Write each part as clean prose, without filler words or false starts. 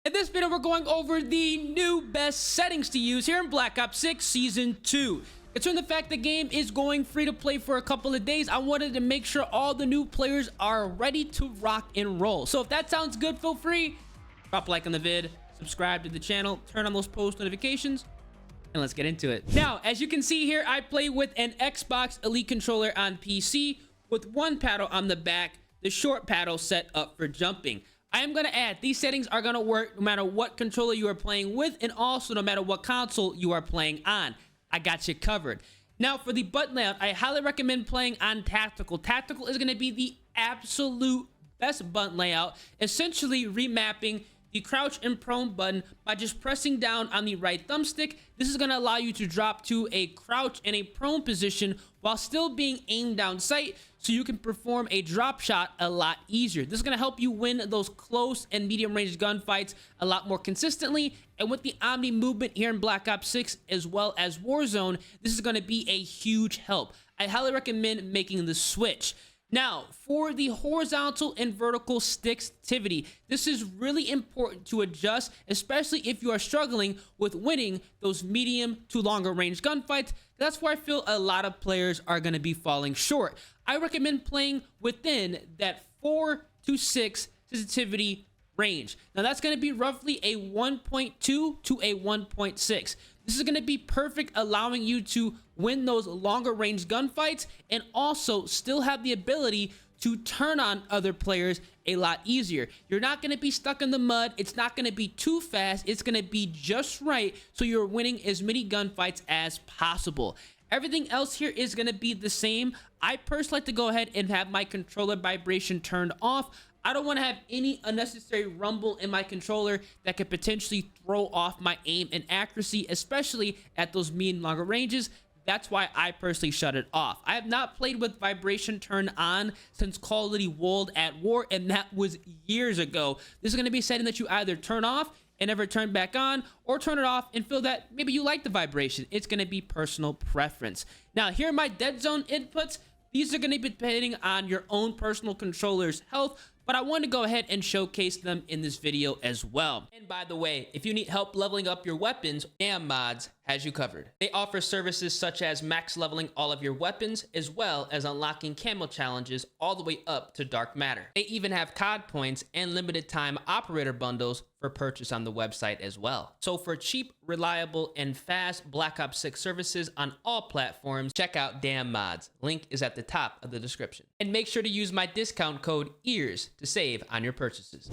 In this video, we're going over the new best settings to use here in Black Ops 6 Season 2. Considering the fact the game is going free to play for a couple of days, I wanted to make sure all the new players are ready to rock and roll. So if that sounds good, feel free, drop a like on the vid, subscribe to the channel, turn on those post notifications, and let's get into it. Now, as you can see here, I play with an Xbox Elite controller on PC with one paddle on the back, the short paddle set up for jumping. I am going to add, these settings are going to work no matter what controller you are playing with, and also no matter what console you are playing on. I got you covered. Now, for the button layout, I highly recommend playing on Tactical. Tactical is going to be the absolute best button layout, essentially remapping the crouch and prone button by just pressing down on the right thumbstick. This is going to allow you to drop to a crouch and a prone position while still being aimed down sight, so you can perform a drop shot a lot easier. This is going to help you win those close and medium range gunfights a lot more consistently. And with the Omni movement here in Black Ops 6 as well as Warzone, this is going to be a huge help. I highly recommend making the switch. Now, for the horizontal and vertical stick activity, this is really important to adjust, especially if you are struggling with winning those medium to longer range gunfights. That's where I feel a lot of players are going to be falling short. I recommend playing within that 4 to 6 sensitivity range. Now, that's going to be roughly a 1.2 to a 1.6. This is going to be perfect, allowing you to win those longer range gunfights and also still have the ability to turn on other players a lot easier. You're not going to be stuck in the mud. It's not going to be too fast. It's going to be just right, so you're winning as many gunfights as possible. Everything else here is going to be the same. I personally like to go ahead and have my controller vibration turned off. I don't want to have any unnecessary rumble in my controller that could potentially throw off my aim and accuracy, especially at those medium longer ranges. That's why I personally shut it off. I have not played with vibration turned on since Call of Duty World at War, and that was years ago. This is going to be a setting that you either turn off and never turn back on, or turn it off and feel that maybe you like the vibration. It's going to be personal preference. Now, here are my dead zone inputs. These are going to be depending on your own personal controller's health, but I want to go ahead and showcase them in this video as well. And by the way, if you need help leveling up your weapons, Damn Mods has you covered. They offer services such as max leveling all of your weapons, as well as unlocking camo challenges all the way up to Dark Matter. They even have COD points and limited time operator bundles for purchase on the website as well. So for cheap, reliable, and fast Black Ops 6 services on all platforms, check out Damn Mods. Link is at the top of the description. And make sure to use my discount code EARS to save on your purchases.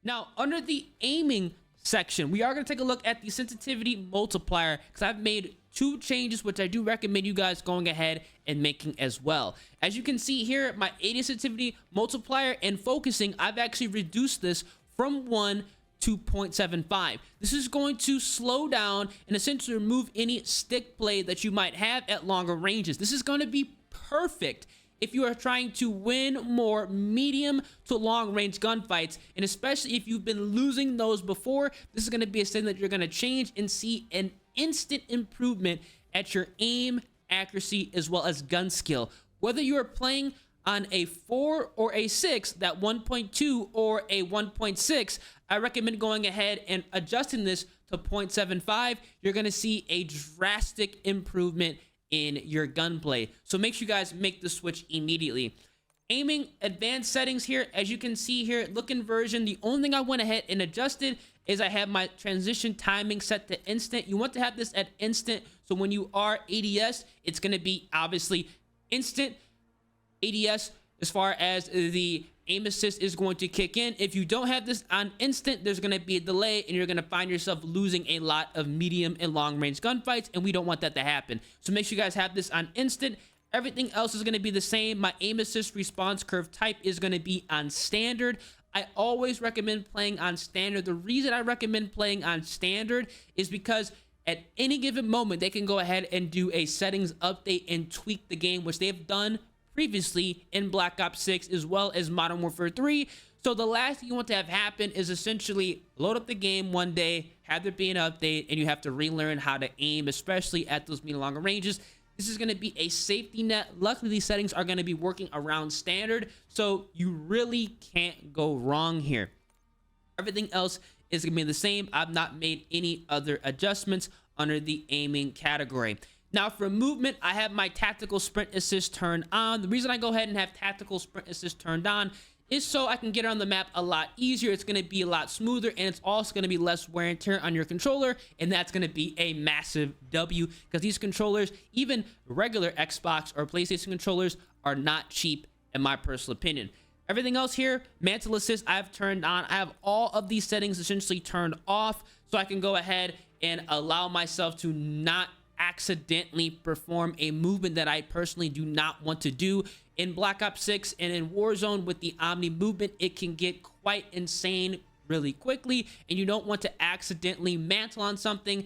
Now, under the aiming section, we are going to take a look at the sensitivity multiplier, because I've made 2 changes which I do recommend you guys going ahead and making as well. As you can see here, my 80 sensitivity multiplier and focusing, I've actually reduced this from 1 to 0.75. This is going to slow down and essentially remove any stick play that you might have at longer ranges. This is going to be perfect if you are trying to win more medium to long range gunfights, and especially if you've been losing those before. This is going to be a thing that you're going to change and see an instant improvement at your aim, accuracy, as well as gun skill. Whether you are playing on a 4 or a 6, that 1.2 or a 1.6, I recommend going ahead and adjusting this to 0.75. You're going to see a drastic improvement in your gunplay. So make sure you guys make the switch immediately. Aiming advanced settings here, as you can see here, look inversion. The only thing I went ahead and adjusted is I have my transition timing set to instant. You want to have this at instant, so when you are ADS, it's going to be obviously instant ADS as far as the aim assist is going to kick in. If you don't have this on instant, there's going to be a delay, and you're going to find yourself losing a lot of medium and long range gunfights, and we don't want that to happen. So make sure you guys have this on instant. Everything else is going to be the same. My aim assist response curve type is going to be on standard. I always recommend playing on standard. The reason I recommend playing on standard is because at any given moment, they can go ahead and do a settings update and tweak the game, which they've done previously in Black Ops 6 as well as Modern Warfare 3. So the last thing you want to have happen is essentially load up the game one day, have there be an update, and you have to relearn how to aim, especially at those medium longer ranges. This is going to be a safety net. Luckily, these settings are going to be working around standard, so you really can't go wrong here. Everything else is going to be the same. I've not made any other adjustments under the aiming category. Now for movement, I have my tactical sprint assist turned on. The reason I go ahead and have tactical sprint assist turned on is so I can get around the map a lot easier. It's going to be a lot smoother, and it's also going to be less wear and tear on your controller, and that's going to be a massive W, because these controllers, even regular Xbox or PlayStation controllers, are not cheap in my personal opinion. Everything else here, mantle assist, I've turned on. I have all of these settings essentially turned off, so I can go ahead and allow myself to not accidentally perform a movement that I personally do not want to do. In Black Ops 6 and in Warzone with the Omni movement, it can get quite insane really quickly, and you don't want to accidentally mantle on something,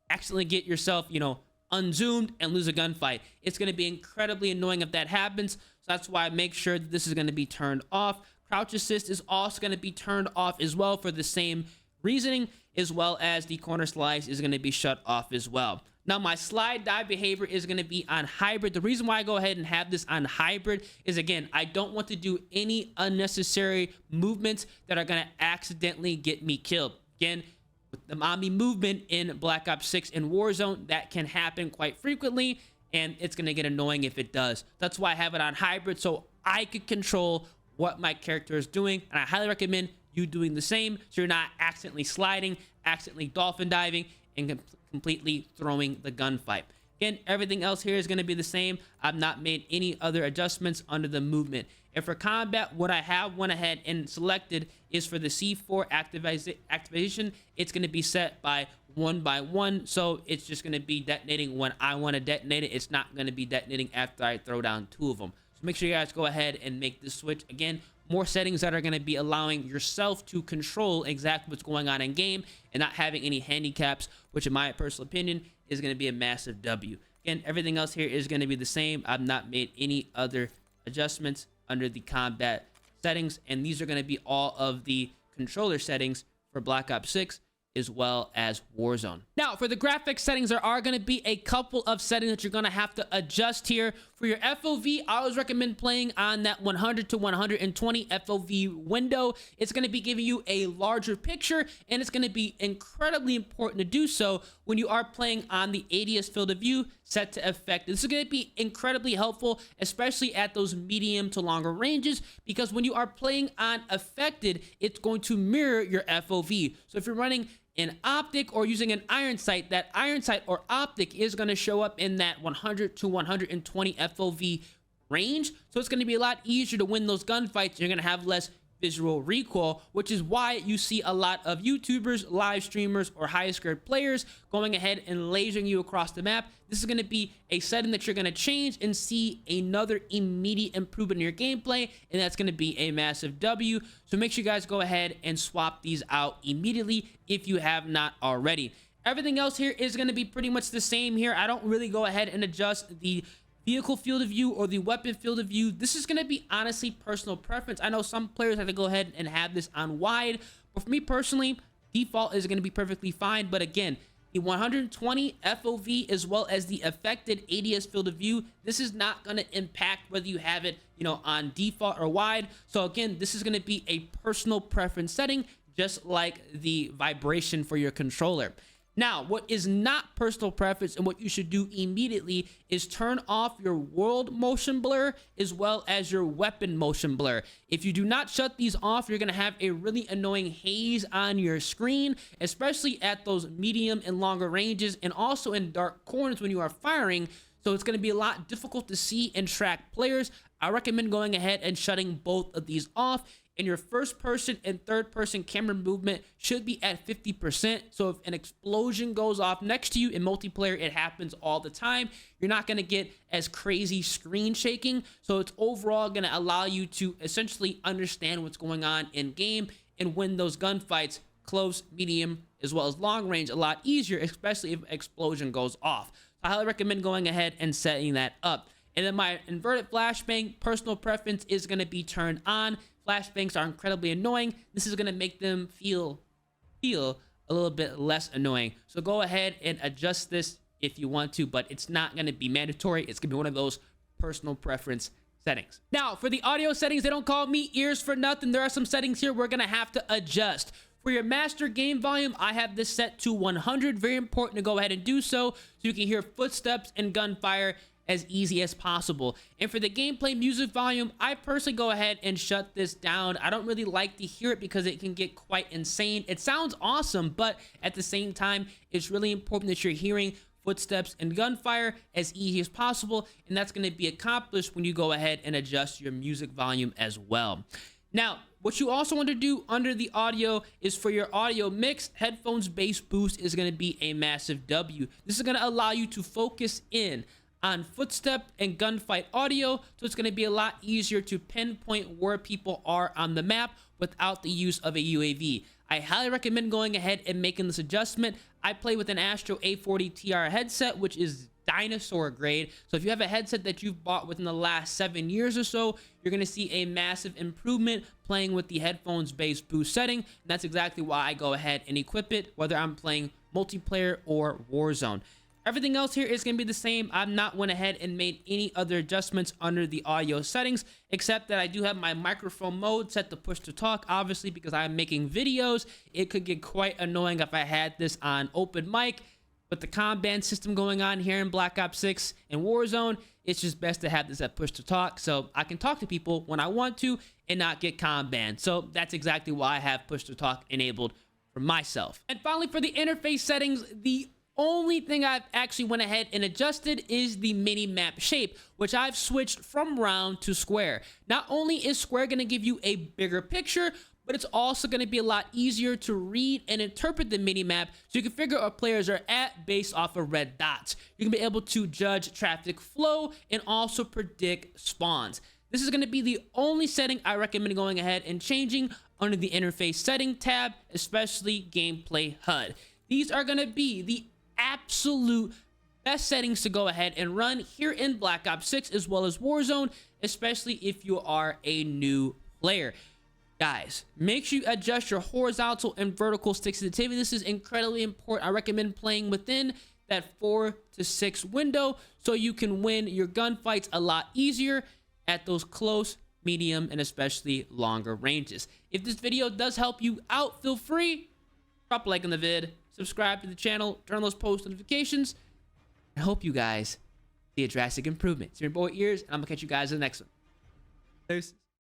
accidentally get yourself, you know, unzoomed and lose a gunfight. It's going to be incredibly annoying if that happens, so that's why I make sure that this is going to be turned off. Crouch assist is also going to be turned off as well for the same reasoning, as well as the corner slice is going to be shut off as well. Now, my slide dive behavior is going to be on hybrid. The reason why I go ahead and have this on hybrid is, again, I don't want to do any unnecessary movements that are going to accidentally get me killed. Again, with the Omni movement in Black Ops 6 and Warzone, that can happen quite frequently, and it's going to get annoying if it does. That's why I have it on hybrid, so I could control what my character is doing, and I highly recommend you doing the same, so you're not accidentally sliding, accidentally dolphin diving, and completely throwing the gunfight. Again, everything else here is going to be the same. I've not made any other adjustments under the movement. And for combat, what I have went ahead and selected is for the C4 activation, it's going to be set by 1 by 1. So it's just going to be detonating when I want to detonate it. It's not going to be detonating after I throw down 2 of them. So make sure you guys go ahead and make this switch. Again, more settings that are going to be allowing yourself to control exactly what's going on in game and not having any handicaps, which in my personal opinion is going to be a massive W. Again, everything else here is going to be the same. I've not made any other adjustments under the combat settings, and these are going to be all of the controller settings for Black Ops 6 as well as Warzone. Now, for the graphics settings, there are going to be a couple of settings that you're going to have to adjust here. For your FOV, I always recommend playing on that 100 to 120 FOV window. It's going to be giving you a larger picture, and it's going to be incredibly important to do so when you are playing on the ADS field of view set to effect. This is going to be incredibly helpful, especially at those medium to longer ranges, because when you are playing on affected, it's going to mirror your FOV. So if you're running an optic or using an iron sight, that iron sight or optic is going to show up in that 100 to 120 FOV range. So it's going to be a lot easier to win those gunfights. You're going to have less visual recoil, which is why you see a lot of YouTubers, live streamers, or high-scored players going ahead and lasering you across the map. This is going to be a setting that you're going to change and see another immediate improvement in your gameplay, and that's going to be a massive W. So make sure you guys go ahead and swap these out immediately if you have not already. Everything else here is going to be pretty much the same here. I don't really go ahead and adjust the vehicle field of view or the weapon field of view. This is going to be honestly personal preference. I know some players have to go ahead and have this on wide, but for me personally, default is going to be perfectly fine. But again, the 120 FOV as well as the affected ADS field of view, this is not going to impact whether you have it, you know, on default or wide. So again, this is going to be a personal preference setting, just like the vibration for your controller. Now, what is not personal preference and what you should do immediately is turn off your world motion blur as well as your weapon motion blur. If you do not shut these off, you're going to have a really annoying haze on your screen, especially at those medium and longer ranges and also in dark corners when you are firing. So it's going to be a lot difficult to see and track players. I recommend going ahead and shutting both of these off. And your first person and third person camera movement should be at 50%. So if an explosion goes off next to you in multiplayer, it happens all the time. You're not going to get as crazy screen shaking. So it's overall going to allow you to essentially understand what's going on in game and win those gunfights close, medium, as well as long range a lot easier, especially if explosion goes off. So I highly recommend going ahead and setting that up. And then my inverted flashbang personal preference is going to be turned on. Flashbangs are incredibly annoying. This is going to make them feel a little bit less annoying. So go ahead and adjust this if you want to, but it's not going to be mandatory. It's going to be one of those personal preference settings. Now, for the audio settings, they don't call me ears for nothing. There are some settings here we're going to have to adjust. For your master game volume, I have this set to 100. Very important to go ahead and do so you can hear footsteps and gunfire as easy as possible. And for the gameplay music volume, I personally go ahead and shut this down. I don't really like to hear it because it can get quite insane. It sounds awesome, but at the same time, it's really important that you're hearing footsteps and gunfire as easy as possible, and that's going to be accomplished when you go ahead and adjust your music volume as well. Now, what you also want to do under the audio is for your audio mix, headphones bass boost is going to be a massive W. This is going to allow you to focus in on footstep and gunfight audio, so it's going to be a lot easier to pinpoint where people are on the map without the use of a UAV. I highly recommend going ahead and making this adjustment. I play with an Astro A40 TR headset, which is dinosaur grade. So if you have a headset that you've bought within the last 7 years or so, you're going to see a massive improvement playing with the headphones bass boost setting. And that's exactly why I go ahead and equip it, whether I'm playing multiplayer or Warzone. Everything else here is going to be the same. I've not went ahead and made any other adjustments under the audio settings, except that I do have my microphone mode set to push to talk, obviously, because I'm making videos. It could get quite annoying if I had this on open mic. With the comm band system going on here in Black Ops 6 and Warzone, it's just best to have this at push to talk so I can talk to people when I want to and not get comm banned. So that's exactly why I have push to talk enabled for myself. And finally, for the interface settings, the only thing I've actually went ahead and adjusted is the mini map shape, which I've switched from round to square. Not only is square going to give you a bigger picture, but it's also going to be a lot easier to read and interpret the mini map, so you can figure out where players are at based off of red dots. You can be able to judge traffic flow and also predict spawns. This is going to be the only setting I recommend going ahead and changing under the interface setting tab, especially gameplay HUD. These are going to be the absolute best settings to go ahead and run here in Black Ops 6 as well as Warzone, especially if you are a new player. Guys, make sure you adjust your horizontal and vertical stick sensitivity. This is incredibly important. I recommend playing within that 4 to 6 window so you can win your gunfights a lot easier at those close, medium, and especially longer ranges. If this video does help you out, feel free, drop a like on the vid, subscribe to the channel, turn on those post notifications. I hope you guys see a drastic improvement. It's your boy Ears, and I'm gonna catch you guys in the next one. Peace.